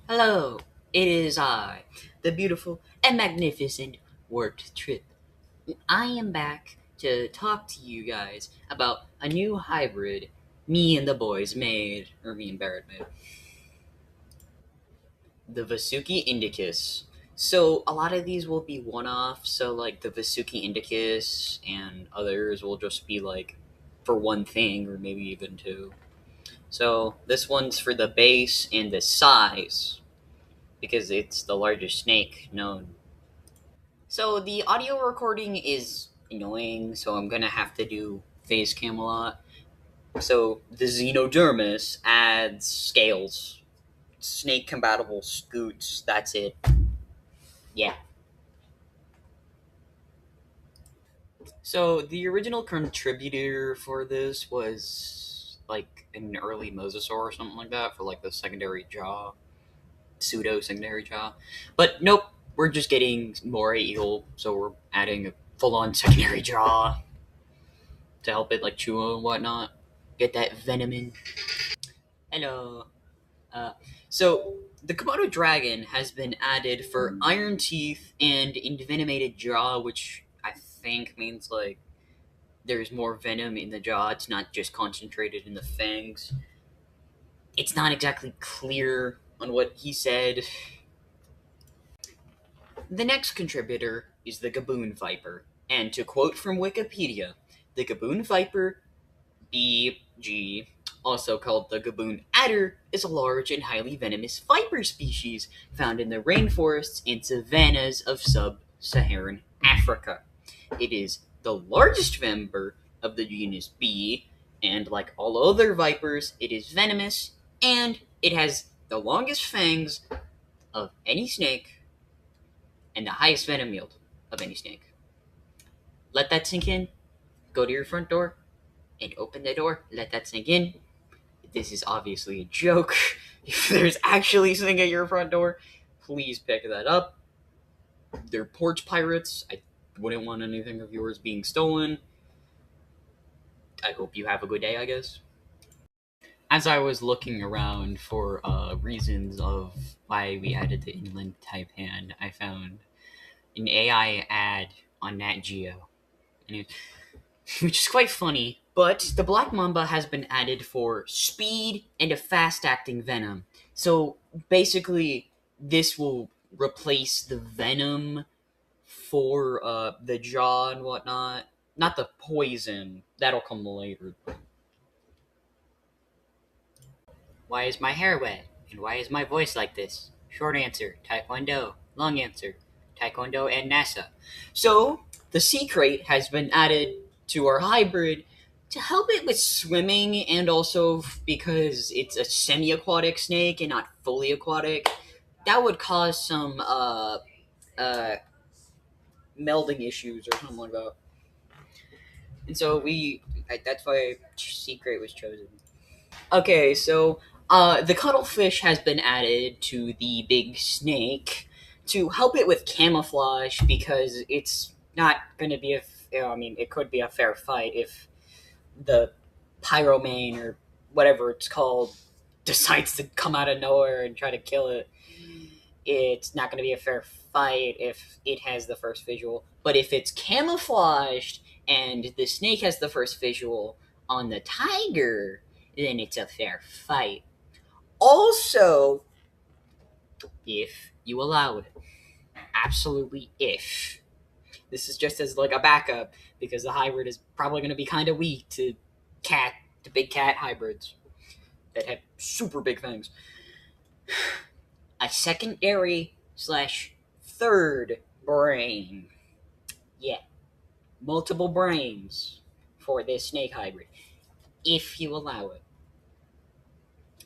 Hello, it is I, the beautiful and magnificent Warped Trip. I am back to talk to you guys about a new hybrid me and the boys made, or me and Barrett made. The Vasuki Indicus. So a lot of these will be one-off, so like the Vasuki Indicus and others will just be like for one thing or maybe even two. So this one's for the base and the size because it's the largest snake known. So the audio recording is annoying, so I'm gonna have to do face cam a lot. So the Xenodermis adds scales, snake compatible scoots. That's it. Yeah. So the original contributor for this was like an early mosasaur or something like that for like the secondary jaw, pseudo secondary jaw. But nope, we're just getting more eagle, so we're adding a full on secondary jaw to help it like chew and whatnot. Get that venom in. Hello. Uh, so the Komodo dragon has been added for iron teeth and envenomated jaw, which I think means like there's more venom in the jaw. It's not just concentrated in the fangs. It's not exactly clear on what he said. The next contributor is the Gaboon Viper, and to quote from Wikipedia, the Gaboon Viper BG, also called the Gaboon adder, is a large and highly venomous viper species found in the rainforests and savannas of sub-Saharan Africa. It is the largest member of the genus B, and like all other vipers, it is venomous, and it has the longest fangs of any snake and the highest venom yield of any snake. Let that sink in. Go to your front door and open the door. Let that sink in. This is obviously a joke. If there's actually something at your front door, please pick that up. They're porch pirates. I wouldn't want anything of yours being stolen. I hope you have a good day, I guess. As I was looking around for reasons of why we added the inland taipan, I found an AI ad on Nat Geo, and which is quite funny. But the Black Mamba has been added for speed and a fast acting venom. So basically, this will replace the venom for the jaw and whatnot. Not the poison, that'll come later. Why is my hair wet? And why is my voice like this? Short answer, Taekwondo. Long answer, Taekwondo and NASA. So, the sea crate has been added to our hybrid to help it with swimming and also because it's a semi aquatic snake and not fully aquatic. That would cause some uh, melding issues or something like that. And so that's why sea crate was chosen. Okay, so the cuttlefish has been added to the big snake to help it with camouflage because it's not going to be I mean, it could be a fair fight if the pyromane or whatever it's called decides to come out of nowhere and try to kill it. It's not going to be a fair fight if it has the first visual. But if it's camouflaged and the snake has the first visual on the tiger, then it's a fair fight. Also, if you allow it. Absolutely if. This is just as like a backup because the hybrid is probably going to be kind of weak to big cat hybrids that have super big fangs. A secondary slash third brain. Yeah, multiple brains for this snake hybrid if you allow it.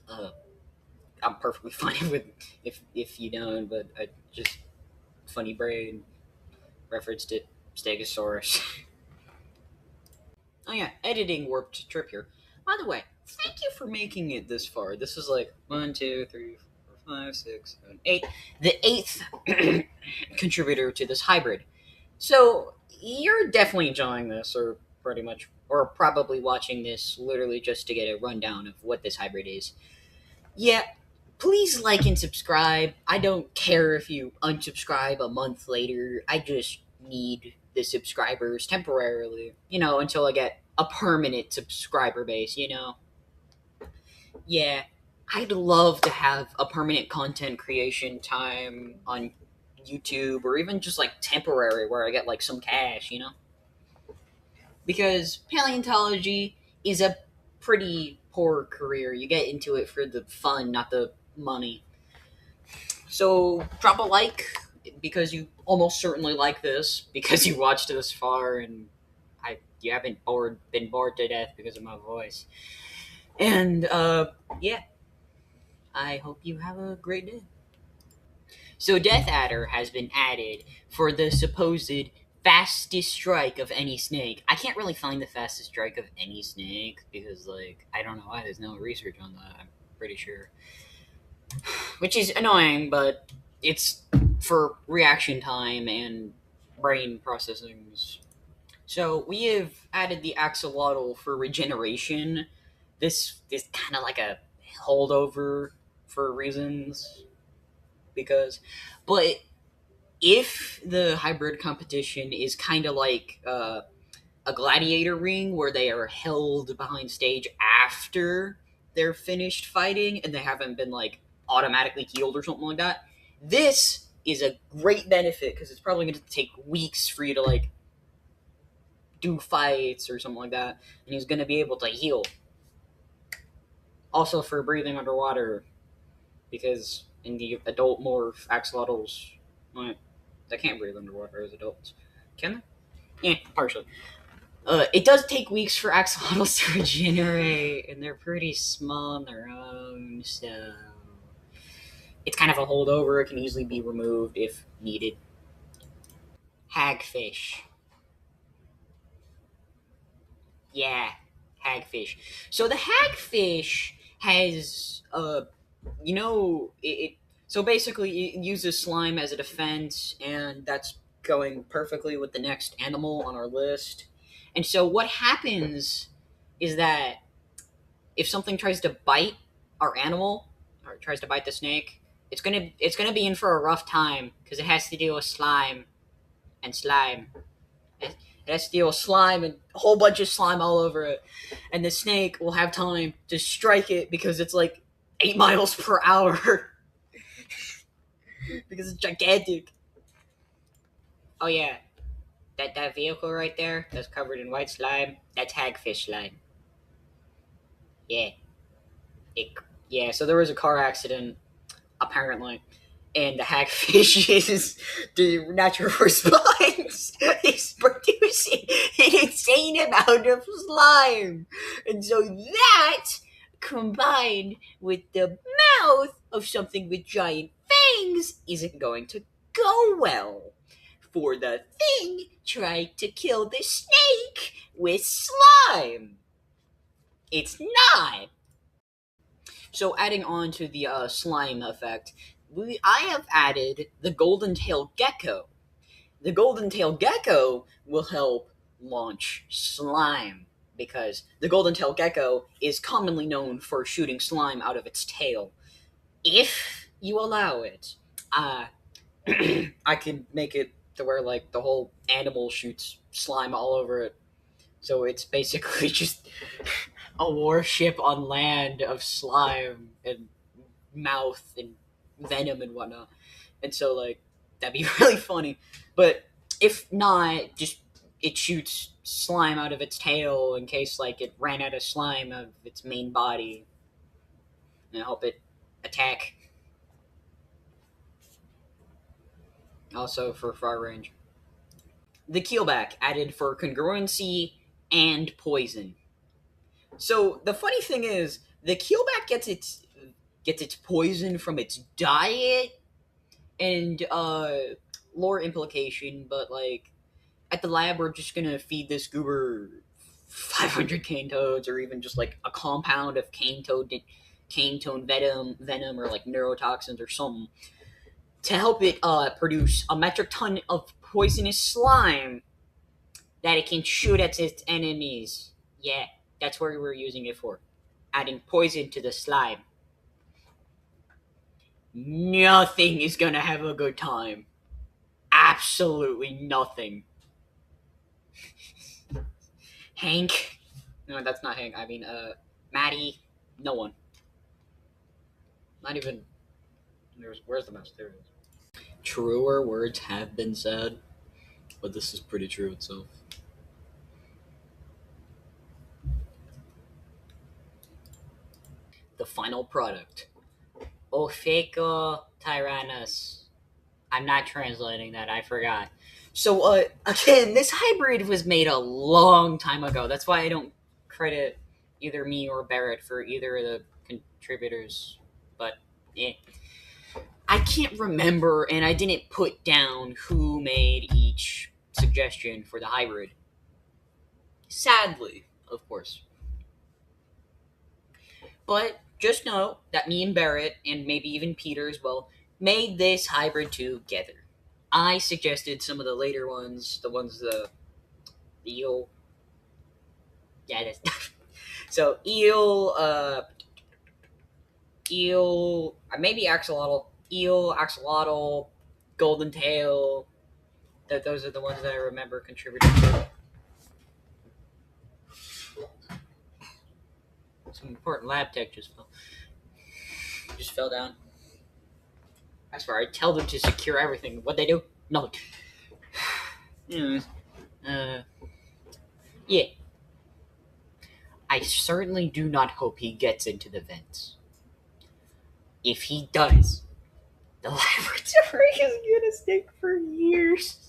Uh, I'm perfectly fine with if you don't, but I just funny brain referenced it. Stegosaurus. Oh yeah, editing warped trip here. By the way, thank you for making it this far. This is like one, two, three, four, five, six, seven, eight. The eighth contributor to this hybrid. So you're definitely enjoying this, or pretty much, or probably watching this literally just to get a rundown of what this hybrid is. Yeah, please like and subscribe. I don't care if you unsubscribe a month later. I just need the subscribers temporarily, until I get a permanent subscriber base. Yeah, I'd love to have a permanent content creation time on YouTube, or even just like temporary where I get like some cash. Because paleontology is a pretty poor career. You get into it for the fun, not the money. So drop a like because you almost certainly like this because you watched this far, and you haven't been bored to death because of my voice. And yeah, I hope you have a great day. So Death Adder has been added for the supposed fastest strike of any snake. I can't really find the fastest strike of any snake because, like, I don't know why there's no research on that. I'm pretty sure. Which is annoying, but it's for reaction time and brain processing. So we have added the axolotl for regeneration. This is kind of like a holdover for reasons because, but if the hybrid competition is kind of like a gladiator ring where they are held behind stage after they're finished fighting and they haven't been like automatically healed or something like that, this is a great benefit because it's probably going to take weeks for you to like do fights or something like that, and he's going to be able to heal. Also for breathing underwater, because in the adult morph axolotls, well, they can't breathe underwater as adults. Can they? Yeah, partially. It does take weeks for axolotls to regenerate, and they're pretty small on their own, so it's kind of a holdover. It can easily be removed if needed. Hagfish. Yeah, hagfish. So the hagfish has, so basically it uses slime as a defense, and that's going perfectly with the next animal on our list. And so what happens is that if something tries to bite our animal or tries to bite the snake, it's gonna be in for a rough time because it has to deal with slime and slime. It has to deal with slime and a whole bunch of slime all over it, and the snake will have time to strike it because it's like 8 miles per hour because it's gigantic. Oh yeah, that vehicle right there that's covered in white slime, that's hagfish slime. Yeah, it, yeah. So there was a car accident apparently, and the hagfish is the natural response is producing an insane amount of slime, and so that combined with the mouth of something with giant fangs isn't going to go well for the thing trying to kill the snake with slime. It's not. So adding on to the slime effect, I have added the golden tail gecko. The golden tail gecko will help launch slime because the golden tail gecko is commonly known for shooting slime out of its tail. If you allow it, I could make it to where like the whole animal shoots slime all over it. So it's basically just a warship on land of slime and mouth and venom and whatnot. And so like that'd be really funny. But if not, just it shoots slime out of its tail in case like it ran out of slime of its main body and help it attack. Also for far range. The keelback added for congruency and poison. So the funny thing is, the keelback gets its poison from its diet and lore implication, but like at the lab we're just gonna feed this goober 500 cane toads, or even just like a compound of cane toad venom or like neurotoxins or something to help it produce a metric ton of poisonous slime that it can shoot at its enemies. Yeah, that's what we're using it for. Adding poison to the slime. Nothing is gonna have a good time. Absolutely nothing. Hank. No, that's not Hank. I mean, Maddie. No one. Not even. Where's the mouse? There it is. Truer words have been said, but this is pretty true itself. The final product. Ophico tyrannus. I'm not translating that, I forgot. So, again, this hybrid was made a long time ago. That's why I don't credit either me or Barrett for either of the contributors. But, eh. I can't remember, and I didn't put down who made each suggestion for the hybrid. Sadly, of course. But just know that me and Barrett, and maybe even Peter as well, made this hybrid together. I suggested some of the later ones, the eel. Yeah, that's so eel, maybe axolotl, golden tail. Those are the ones that I remember contributing to. Some important lab tech just fell down. I swear, I tell them to secure everything. What they do? Nothing. Yeah. I certainly do not hope he gets into the vents. If he does, the laboratory is gonna stink for years.